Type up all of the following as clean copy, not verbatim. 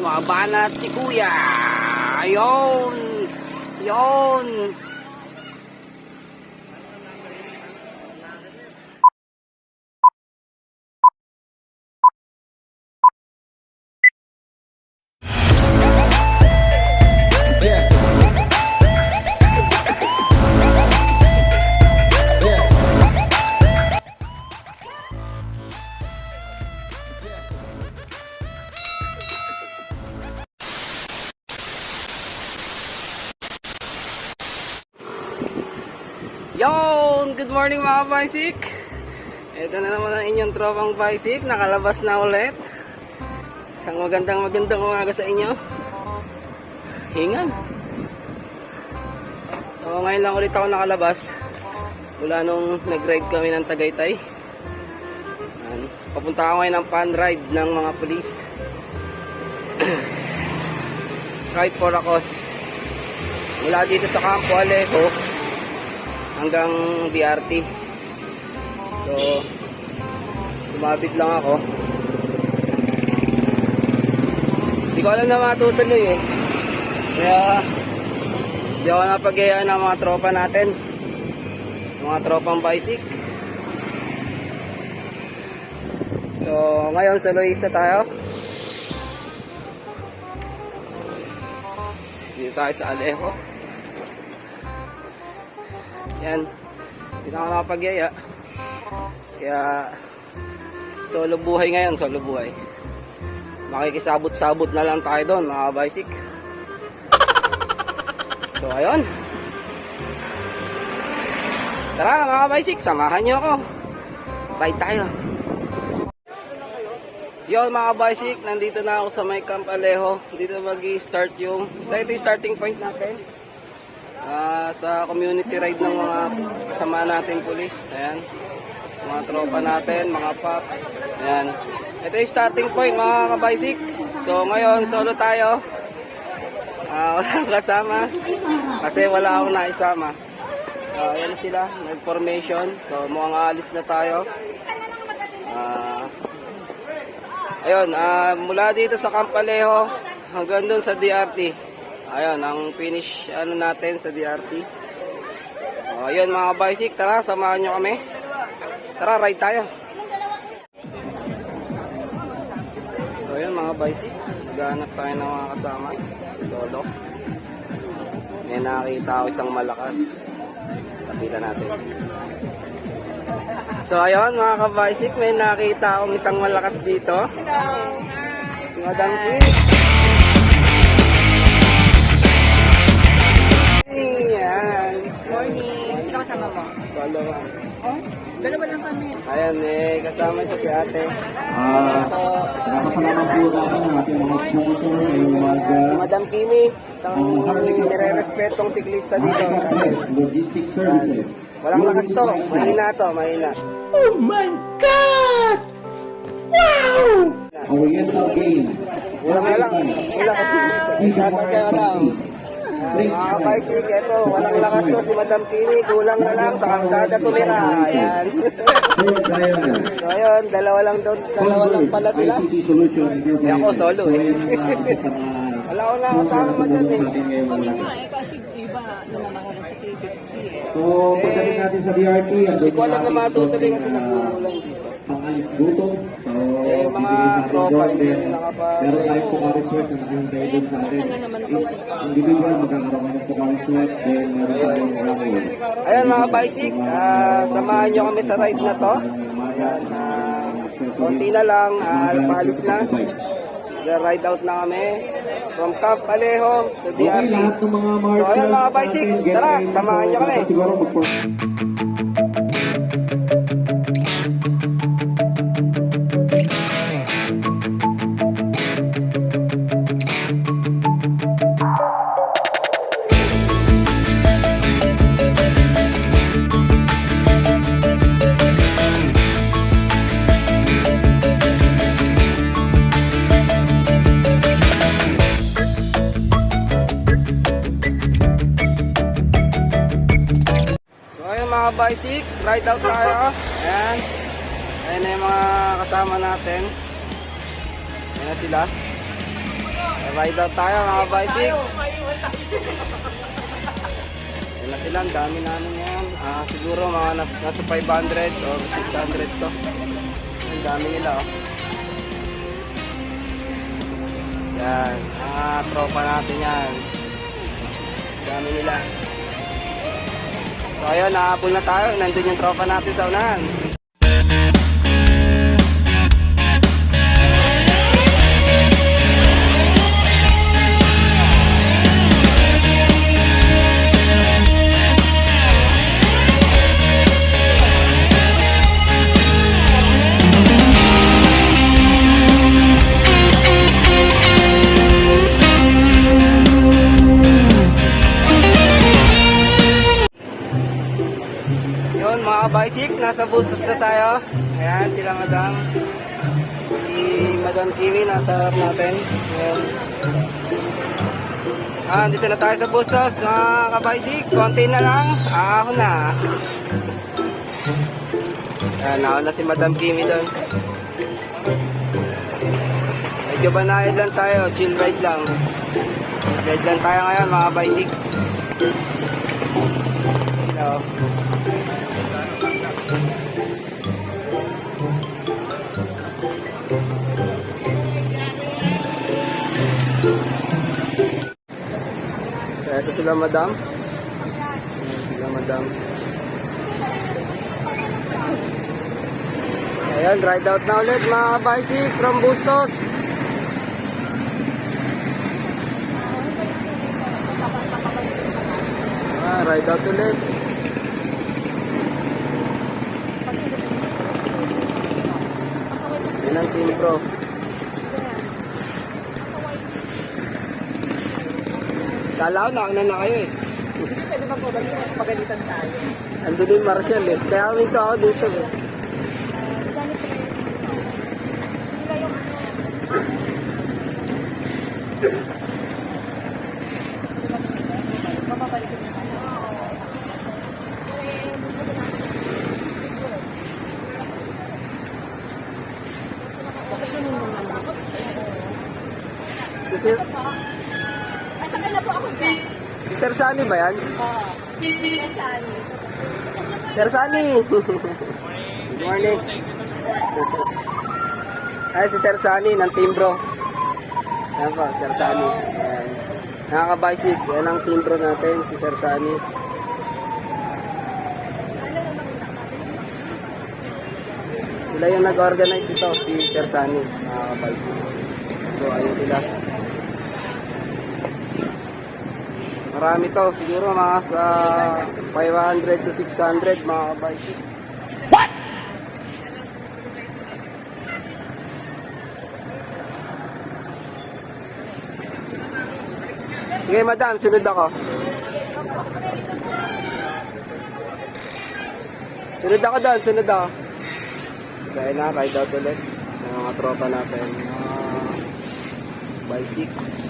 mga banat si kuya. Ayun. Ayun. Yon, good morning mga Bisik. Ito na naman ang inyong tropang Bisik. Nakalabas na ulit. Isang magandang umaga sa inyo. Hingan. So ngayon lang ulit ako nakalabas mula nung nag-ride kami ng Tagaytay. Papunta ako ngayon ng fun ride ng mga pulis. Ride for a cause. Mula dito sa Campo Alejo hanggang BRT. So sumabit lang ako. Hindi ko alam na matutuloy eh. Kaya hindi ako napag-ayaan ng mga tropa natin, mga tropang Bisik. So ngayon sa Loisa tayo. Dito tayo sa Alejo. Yan, hindi na ako nakapag-yaya. Kaya solo buhay ngayon, solo buhay. Makikisabot-sabot na lang tayo doon mga Bisik. So ayun, tara mga Bisik, samahan nyo ako. Ride tayo. Yon mga Bisik, nandito na ako sa may Camp Alejo. Dito mag-i-start yung, ito yung starting point natin. Sa community ride ng mga kasama natin pulis. Ayan, mga tropa natin, mga paps. Ayan, ito yung starting point mga kabisik. So ngayon solo tayo. Walang kasama kasi wala akong naisama. Ayan sila, nag-formation. So mukhang aalis na tayo. Ayun, mula dito sa Camp Alejo hanggang dun sa DRT. Ayun, ang finish natin sa DRT. Ayun mga Bisik, tara, samahan nyo kami. Tara, ride tayo. So ayun mga Bisik, gahanap tayo ng mga kasama. Solo. May nakita ako isang malakas. Kapitan natin. So ayun mga ka-Bisik, may nakita akong isang malakas dito. Si Madam Kim. Dalawa. Oh? Dalawa lang kami. Ayan kasama siya si ate. Nakasalamat po natin ang ating mga sponsor. Si Madam Kimi, isang nire-respetong siklista dito. Logistic Services. Walang lakas to. Mahina to, mahina. Oh my God! Wow! Oriental Game. Walang lang. Shoutout kayo daw. Mga Bisik, ito, walang lakas to si Madam Kimi, kulang na lang sa kalsada tumira. Ayan. So ayun, dalawa lang pala sila. Kaya ako solo eh. Wala ko na kasama dyan eh. Kasi iba naman ako sa 350 So, pagdating natin sa DRT, Hindi ko alam na matutuloy kasi nagkukulang dito. Pangalis gutom. So, mga tropa, hindi rin meron tayong Pocari Sweat na nakahintay doon sa atin. Each individual magkakaroon ng Pocari Sweat, then meron tayong runway. Ayun mga Bisik, samahan nyo kami sa ride na to. Konti na lang, paalis na. Ride out na kami from Camp Alejo to DRT. So ayun mga Bisik, tara, samahan nyo kami. Mga Bisik, ride out tayo. Ayan. Ayan na yung mga kasama natin. Ayan na sila. ride out tayo mga bicycle. Yan na sila, ang dami namin yan. Siguro mga nasa 500 or 600 to. Ang dami nila oh. Yan, mga tropa natin yan. Ang dami nila. So ayun, nakahabol na tayo. Nandun yung tropa natin sa unahan. Yun mga bicycle, nasa Bustos na tayo. Ayan, sila madam. Si Madam Kimi, nasa harap natin. Ayan. Dito na tayo sa Bustos, mga kabicycle. Konti na lang, ako na. Ayan, ako na si Madam Kimi doon. Medyo banayad lang tayo, chill ride lang. Ride lang tayo ngayon mga bicycle. Sila oh. Ito sila madam. Sila madam. Ayan, ride out na ulit mga bicycle from Bustos. Ride out ulit. Yan ang Team Pro. Kala ko nauna na kayo eh. Pwede ba po pagalitan tayo? Andun yung Marshall eh. Kaya minto ako dito eh. Si Sir Sunny ba yan? Sir Sunny! Good morning! Ay, si Sir Sunny ng Team Bro. Ayan po, Sir Sunny. Ayan. Nakaka-bicycle. Yan ang Team Bro natin, si Sir Sunny. Sila yung nag-organize ito, si Sir Sunny. Nakaka-bicycle. So, ayun sila. Marami to, siguro mga sa 500 to 600 mga bicycle. What? Sige madam, sunod ako. Sunod ako doon, sunod ako. Kaya na, ride out ulit. Ng mga tropa natin. Bicycle.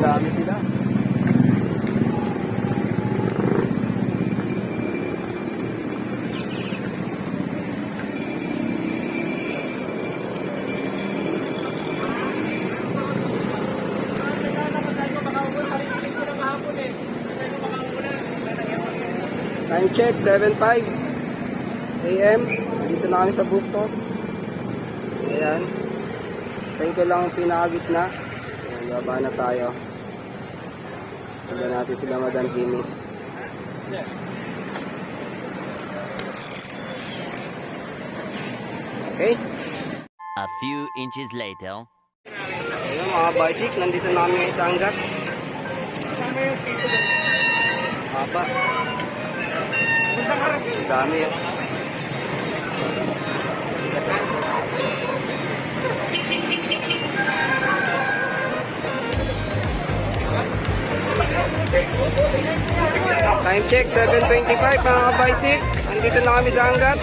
Dami sila. Time check, 7:05 AM. Dito na kami sa Bustos. Ayan. Thank you lang ang pinakagitna. Ayan, baba na tayo. Sila natin sila Madam Kimi. Okay. A few inches later. Ayan mga bicycle, nandito na kami sa Angat. Haba. Ang dami yun. Time check, 7:25 mga bicycle. Nandito na kami sa Angat.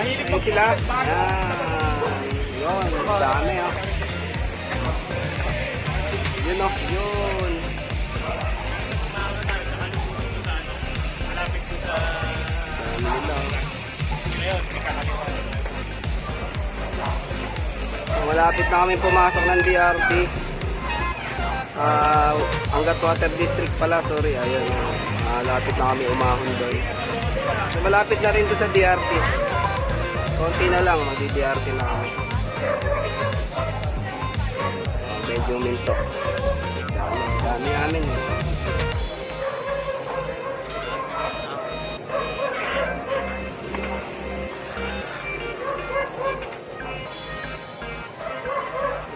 Ayan sila. Yun, ang dami oh. Yun oh, yun. Dami Malapit na kami pumasok ng DRT. Hanggat Water District pala, sorry. Ayun, malapit na kami umahon doon. So, malapit na rin doon sa DRT. Konti na lang, magdi-DRT na kami. Medyo minto. Dami amin eh.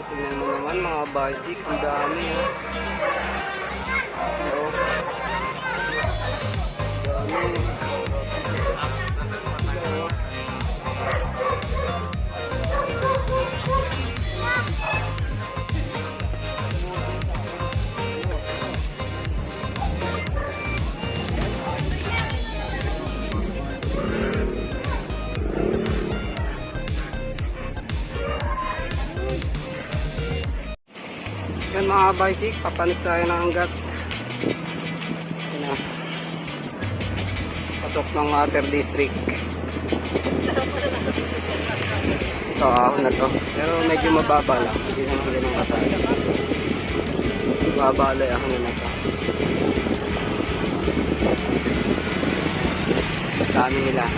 Tingnan mo naman mga bicycle, ang dami eh. So, dami. Yan mga bicycle, papanik tayo ng hanggat. Yan na. Patok ng Water District. Ito, ahon na to. Pero medyo mababa lang. Hindi naman ganun mataas. Mababa lang ahon na to. Dami nila.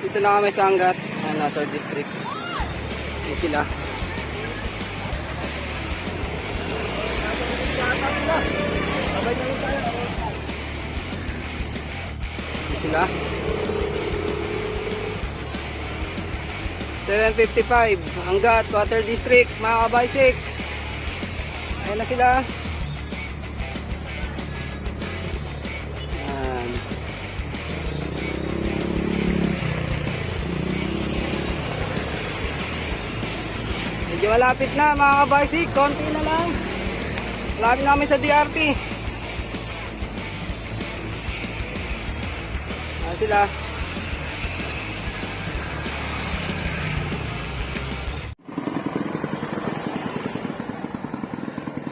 Dito na kami sa hanggat, Water District. Hindi sila. Hindi sila. 7:55, hanggat, Water District, mga kabaysik. Ayan na sila. Ayan. Medyo malapit na mga kabaysik, konti na lang. Malapit na kami sa DRT. Ayan sila.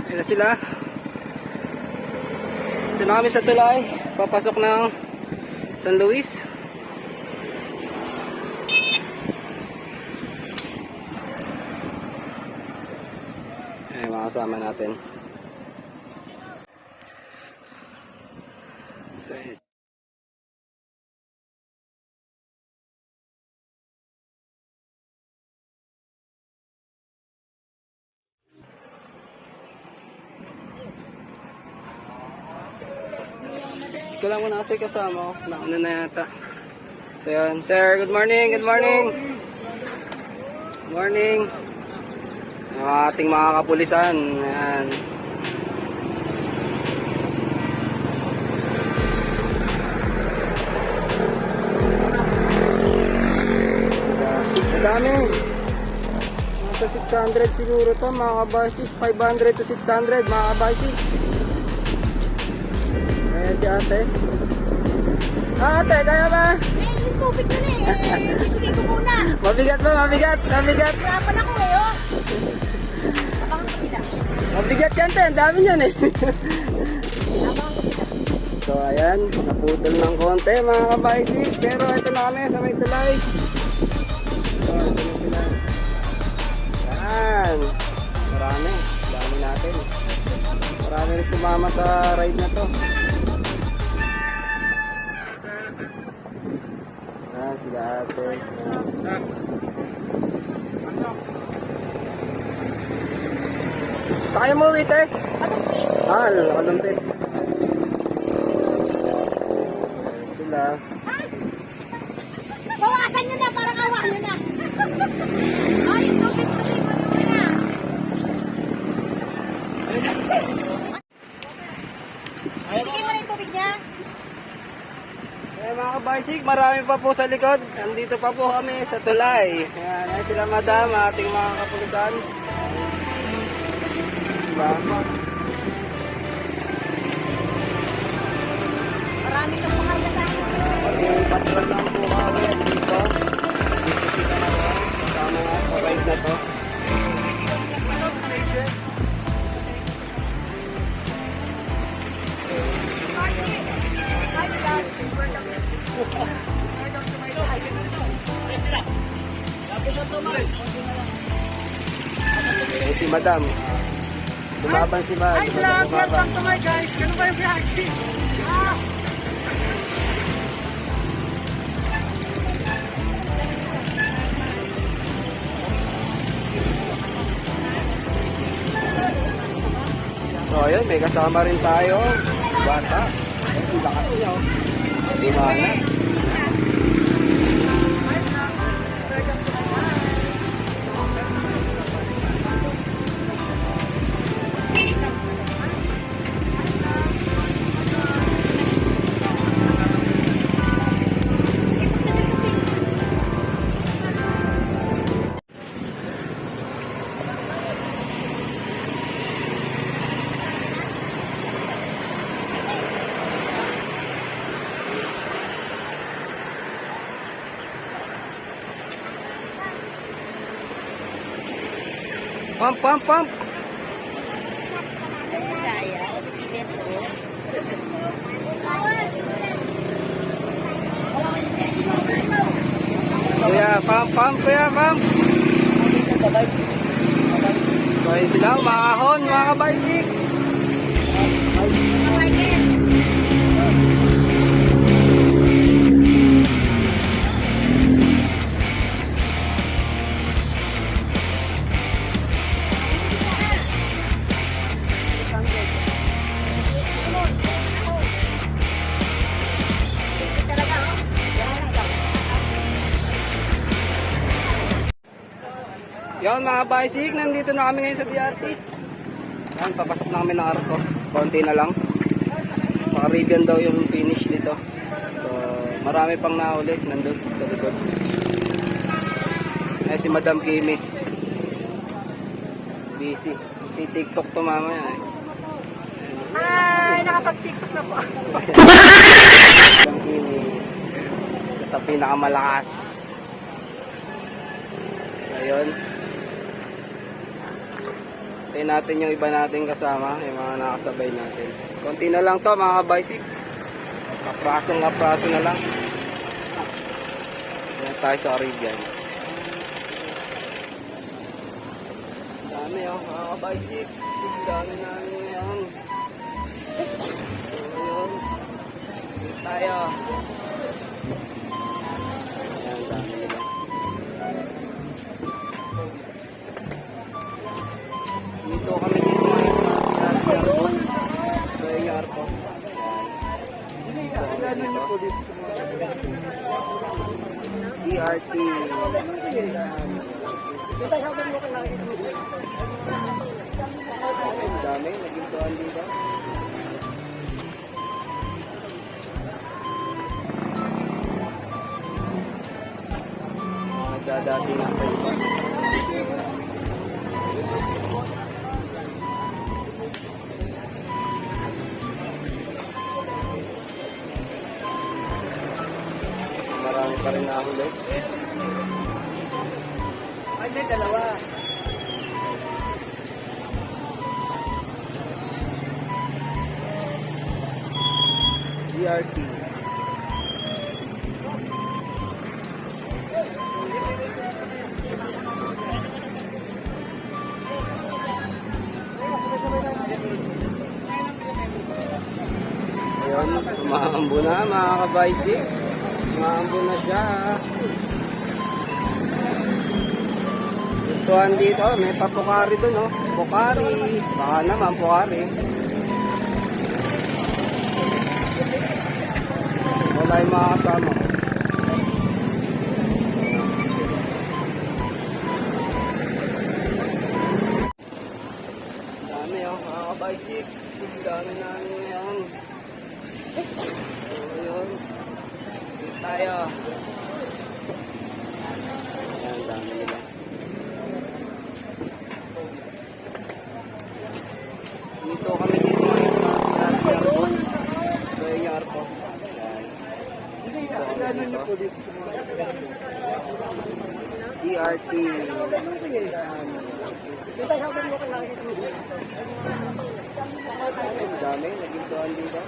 Ayan na sila. Ito na kami sa tulay. Papasok ng San Luis. Ayan mga kasama natin. So, ito lang muna kasi kasama ko. Nauna na yata. So yun. Sir, good morning, good morning. Good morning. Ang ating mga kapulisan. Ayan. Madami. Nasa 600 siguro to mga kabaysik. 500 to 600 mga kabaysik. Ayan si ate. Ate, kaya ba? Yung tubig na eh. Ibigay ko muna. Mabigat ba? Mabigat? Mabigat? Hirapan ako eh, oh. Abangan ko sila. Mabigat yan, te. Ang dami yan eh. Abangan ko sila. So, ayan. Naputol ng konti, mga kabaysik. Pero ito na kami sa may tulay. So, ito na sila. Ayan. Marami. Dami natin. Marami rin sumama sa ride na to. Ayan, sila ate. Saan kayo mo, waiter? Kalumpit. Sila. Bawasan nyo na, parang awa nyo na. Ay, yung tubig ko na. Ibigay mo na yung tubig niya. Eh mga kabaysik, marami pa po sa likod. Nandito pa po kami sa tulay. Ayan, ay sila madam, ating mga kapulisan. Diba? Marami kang mahal na sa akin. Yung patrol lang po kami dito. Dito na ako. Kasama nga sa ride na to. si Madam. Lumaban si Madam. Ay, vlog! Welcome to my guys! Ganun ba yung reaction? Ah! So ayun, may kasama rin tayo. Bata. Ang lakas niya oh. Dimana. Pump, pump, pump. Kuya, pump, pump, kuya, pump. So, ayun sila, makahon, mga kabaysik. Yan mga bicycle, nandito na kami ngayon sa DRT. Yan, papasok na kami ng Arco. Konti na lang. Sa Caribbean daw yung finish dito. So, marami pang naulit nandun sa likod. Ay, si Madam Kimi. Busy. Si TikTok to mamaya eh. Ay, nakapag-tiktok na po. Madam Kimi. Isa sa pinakamalakas. So, ayun. Tayo natin yung iba nating kasama, yung mga nakasabay natin. Konti na lang to mga bicycle. Kapraso na lang. Yan tayo sa Caribbean. Dami oh, mga bicycle. Dami namin ngayon. So, yun. Tayo. Yan, dami nila. Dito kami dito ngayon sa Arco. So yung Arco. DRT. Ang dami, naging tuwan dito. Nagdadati na pa iba. Marami pa rin nahuli. Ay, may dalawa. DRT. Ayun, umaambo na mga kabaysik. Umaambo na siya. Tuwan dito, may papukari doon, oh. Pukari. Baka naman, pukari. Wala yung mga kasama. Dami, oh. Mga kabaysik. Dami namin ngayon. So, yun. Tayo. Ayan, dami nila. Dito kami dito ngayon sa Arco. So, yung Arco. DRT. Ang dami, naging tuwan dito.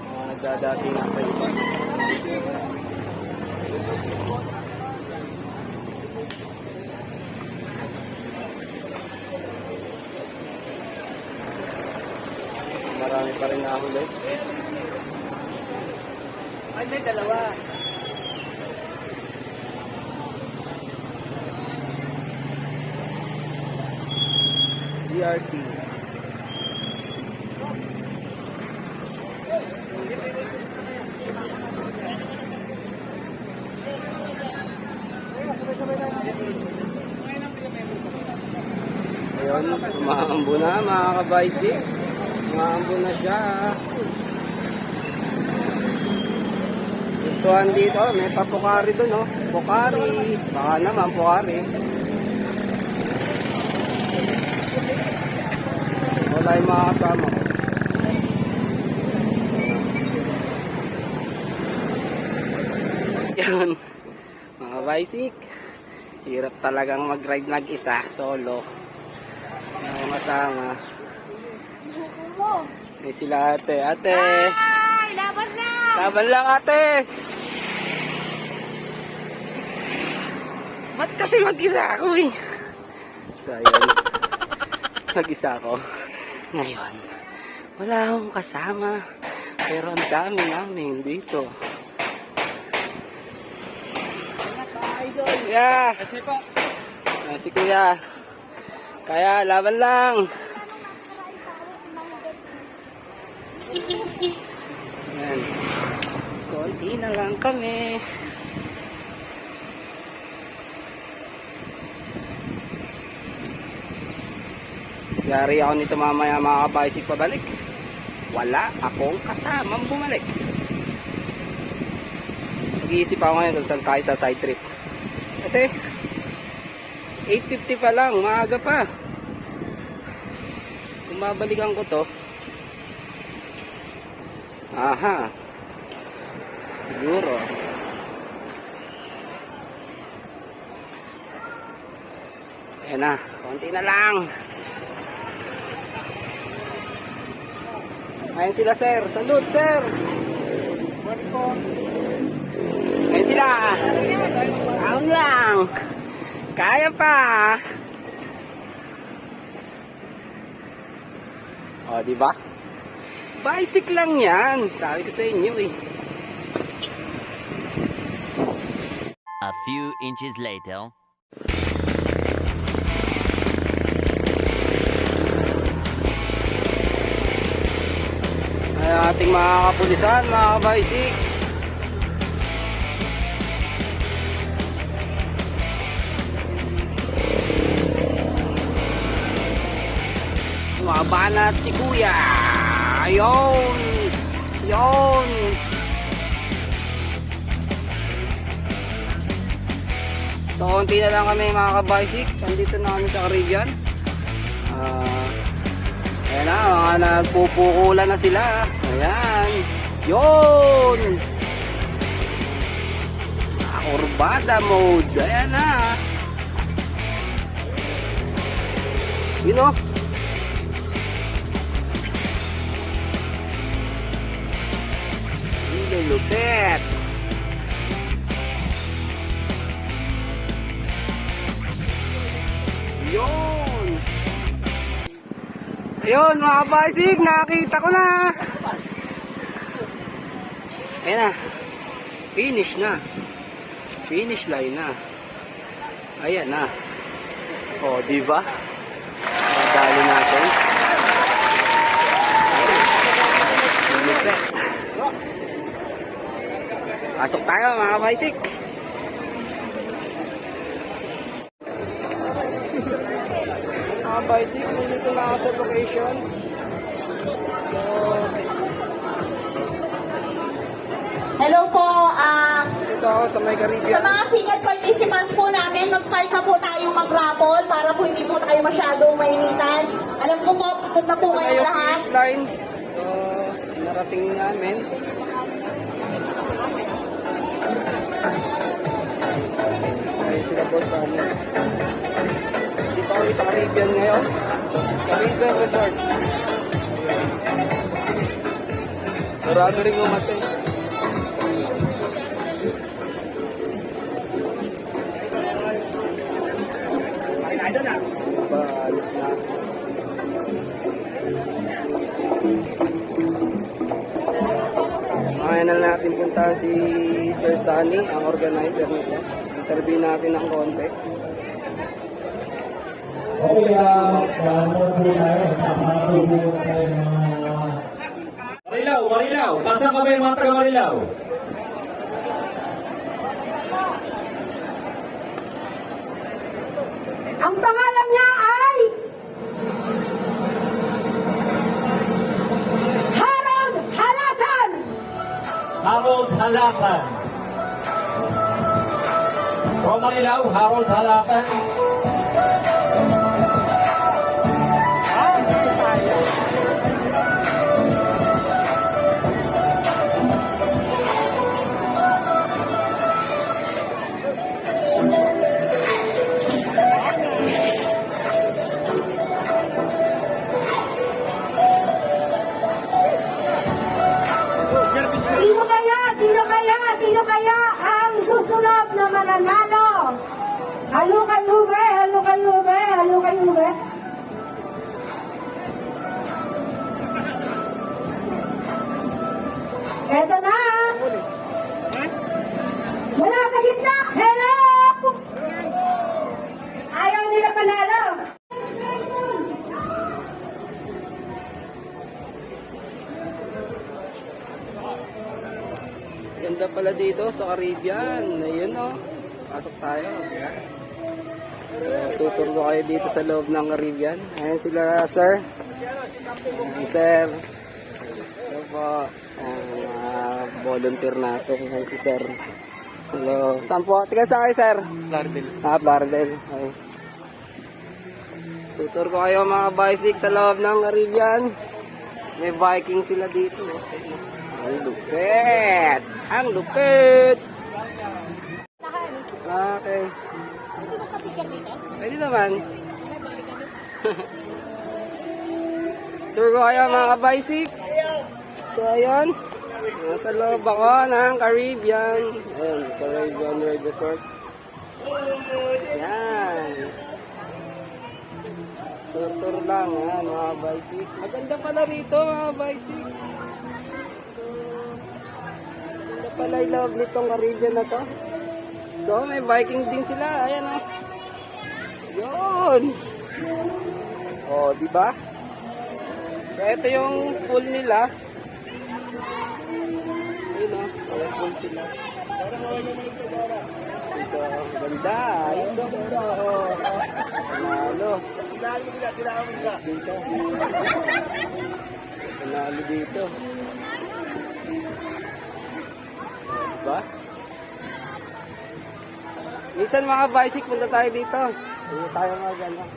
Mga nagdadati na pa iba. Marami pa rin nahuli. Ay, may dalawa. DRT. Ayun, umaambo na mga kabaisik. Umaambo na siya. Ituan dito, may papukari doon, no? Pukari. Baka naman, pukari. Wala yung mga kasama ko. Yan. Mga baisik. Hirap talagang mag-ride mag-isa, solo. Mga kasama. May sila ate. Ate! Ay, laban na! Laban lang ate! Ba't kasi mag-isa ako eh? So ayun. Mag-isa ako. Ngayon. Wala akong kasama. Pero ang dami namin dito. Yeah! Si kuya. Kaya laban lang. Yan. Konti na lang kami. Yari ako nito mamaya mga kabaisik pabalik. Wala akong kasamang bumalik. Mag-iisip ako ngayon kung saan tayo sa side trip. Kasi 8:50 pa lang, maaga pa. Kung babalikan ko to, aha, siguro ayan na, konti na lang. Ayan sila sir, salute sir. Ayan sila. Taon lang. Kaya pa. O, diba? Bicycle lang yan. Sabi ko sa inyo eh. A few inches later. Ay, ating mga kapulisan, mga kabaisik. Mabanat si kuya. Ayun. Ayun. So, konti na lang kami mga kabaisik. Nandito na kami sa Caribbean. Ayan na, mga nagpupukulan na sila. Ayan. Yun. Kurbada mode. Ayan na. Yun o. Lupit. Yun. Ayun mga kabaisik, nakita ko na. Ayan na. Finish na. Finish line na. Ayan na. O, diba? Madali natin. Lupit. Pasok tayo mga kabaisik. Mga kabaisik, nandito na ako sa location. Hello po, Dito ako sa may sa Caribbean. mga single participants po natin, mag-start na po tayo mag-raffle para po hindi po tayo masyadong mainitan. Alam ko po, punta po kayong lahat. Line. So, narating namin. Ay, sila po sa amin. Dito kami sa Caribbean ngayon. Caribbean Resort. Marami rin umatay. si Sir Sunny, ang organizer nito. Interview natin ng konti. Okay, ano po tayo? Napapasok po tayo mga... Marilaw, Marilaw! Nasaan kami mga taga Marilaw? Ang pangalan niya ay Harold Halasan. Harold Halasan. From Marilaw, Harold Halasan. Sino kaya ang susunod na mananalo? Halukay ube, halukay ube, halukay ube. Eto na! Mula sa gitna, hello! Ayaw nila panalo. Ganda pala dito sa Caribbean. Ayun o. Pasok tayo. Tutur ko kayo dito sa loob ng Caribbean. Ayan sila, sir. Ayan, sir. Ito po. Ang volunteer natin. Ayan si sir. Hello. Saan po? Tiga saan kayo, sir? Bardel. Bardel. Okay. Tutur ko kayo mga bicycle sa loob ng Caribbean. May Viking sila dito. Ang lupit! Ang lupit! Okay. Pwede naman. Tour ko kayo mga kabaisik. So, ayun. Nasa loob ako ng Caribbean. Ayun, Caribbean World Resort. Yan. Tour lang, yan, mga kabaisik. Maganda pala rito, mga kabaisik. Pala yung loob nitong Caribbean na to. So, may Viking din sila. Ayan o. Yun. O, diba? So, ito yung pool nila. Ayun o. May pool sila. Ito, ganda. Ayos o. Panalo. Ayos dito. Panalo dito. Diba? Minsan mga bicycle, punta tayo dito. Punta tayo mga gano'n.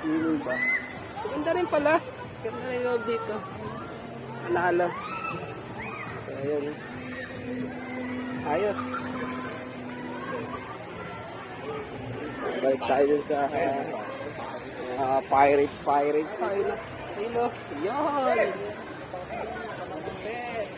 Swimming ba? Ganda rin pala. Ganda rin loob dito. Panalo. So, ayun. Ayos. Balik tayo dun sa pirates. Ayun. Ayun o. Yun. Okay.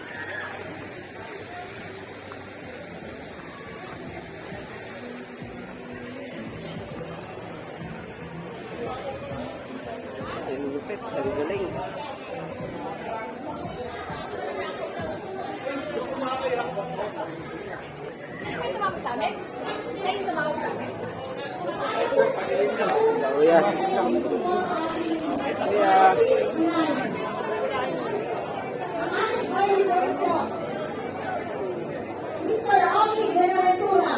Ang lupit, ang galing. Kuya. Mr. Oki Benaventura.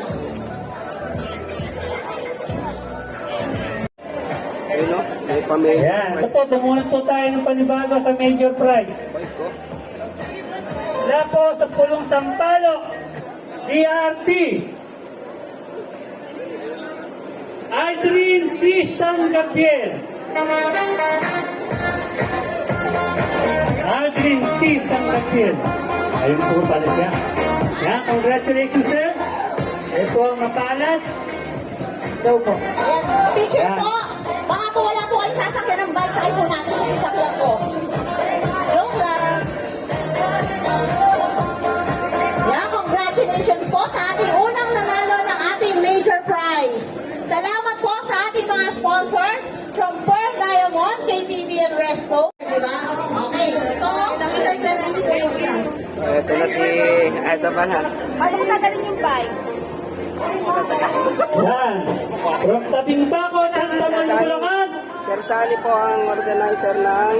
Ayun o, may pamilya. Ayan, ito po, bumunot po tayo ng panibago sa major prize. Bike ko. Wala po sa Pulong Sampaloc, DRT. Aldrin C. San Gabriel. Aldrin C. San Gabriel. Ayun po pala siya. Yan, congratulations sir. Ito ang mapalad. Ito po. Ayan, picture Yan. po. Baka po wala po kayong sasakyan ng bike, sakay po natin sa sasakyan ko. Joke lang. Yeah, congratulations po sa ating unang nanalo ng ating major prize. Salamat po sa ating mga sponsors from Pearl Diamond, KTV and Resto. Diba? Okay. So, Mr. Clemente po po siya. So, eto na si Eda Banat. Paano mo gagawin yung bike? Yan. From tabing bakod ang Taman Bulacan. Sir Sally po ang organizer ng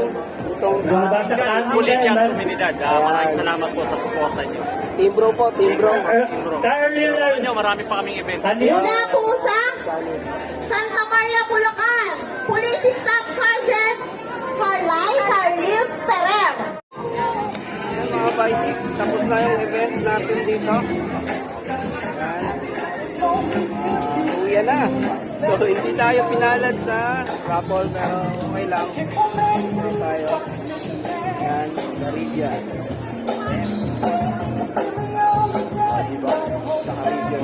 itong Basta Pulis yan, kandilan. komunidad. Maraming salamat po sa suporta niyo. Team Bro po, Team Bro. Carolina. Nyo, marami pa kaming event. Kandilan. Mula po sa Sally. Santa Maria, Bulacan, Police Staff Sergeant Carlay Carlil Perer. Ayan mga bicyc, tapos na yung event natin dito. Ayan. Uwi na. So hindi tayo pinalad sa raffle pero okay lang. Uwi tayo. Ayan, Caribia. Diba? Sa Caribia.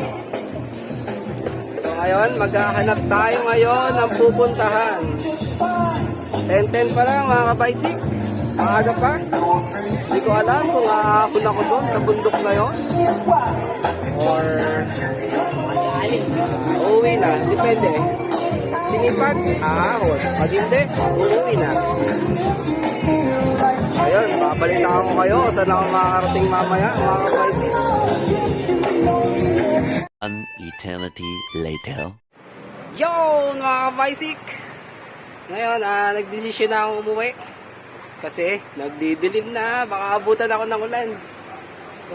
So ngayon, maghahanap tayo ngayon ng pupuntahan. 10-10 pa lang mga kabaysik. Maaga pa. Hindi ko alam kung aahon ako doon sa bundok na yun. Or uuwi na. Depende. Sinipag, aahon. Pag hindi, uuwi na. Ayun, babalitaan ko kayo. Saan ako makakarating mamaya mga kabaysik. An eternity later. Yo, mga kabaysik! Ngayon, nagdesisyon na akong umuwi. Kasi, nagdidilim na. Baka abutan ako ng ulan. So,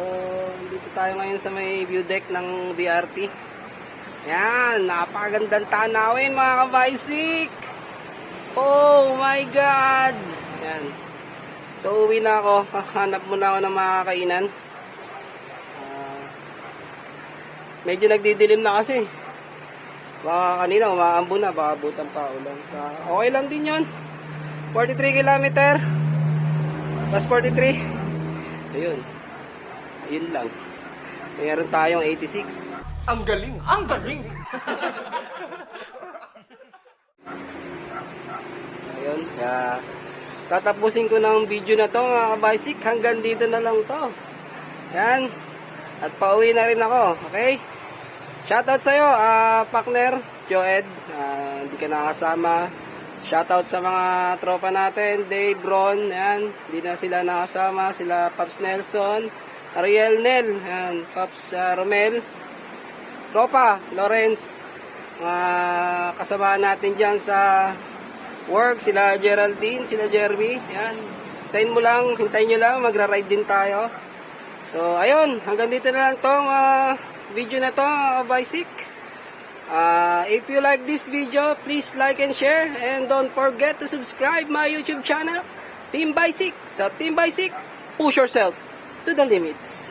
dito tayo ngayon sa may view deck ng DRT. Yan, napakagandang tanawin mga kabaysik! Oh my God! Yan. So, uwi na ako. Hanap muna ako ng mga kainan. Medyo nagdidilim na kasi. Baka kanina umaambo na, baka abutan pa ulan. So, okay lang din yun. 43 kilometer. Plus 43. Ayun. Ayun lang. Meron tayong 86. Ang galing! Ang galing! Ayun. Kaya tatapusin ko ng video na to mga kabaysik. Hanggang dito na lang to. Yan. At pauwi na rin ako. Okay? Shoutout sa'yo, partner, Joed. Hindi ka nakasama. Shoutout sa mga tropa natin, Dave, Ron, yan. Hindi na sila nakasama. Sila Pops Nelson, Ariel Nel, yan. Pops Romel, tropa, Lawrence. Mga kasama natin dyan sa work. Sila Geraldine, sila Jeremy. Yan. Hintayin nyo lang, magra-ride din tayo. So, ayun. Hanggang dito na lang tong video na to, Bicyc. If you like this video, please like and share. And don't forget to subscribe my YouTube channel, Team Bicyc. So, Team Bicyc, push yourself to the limits.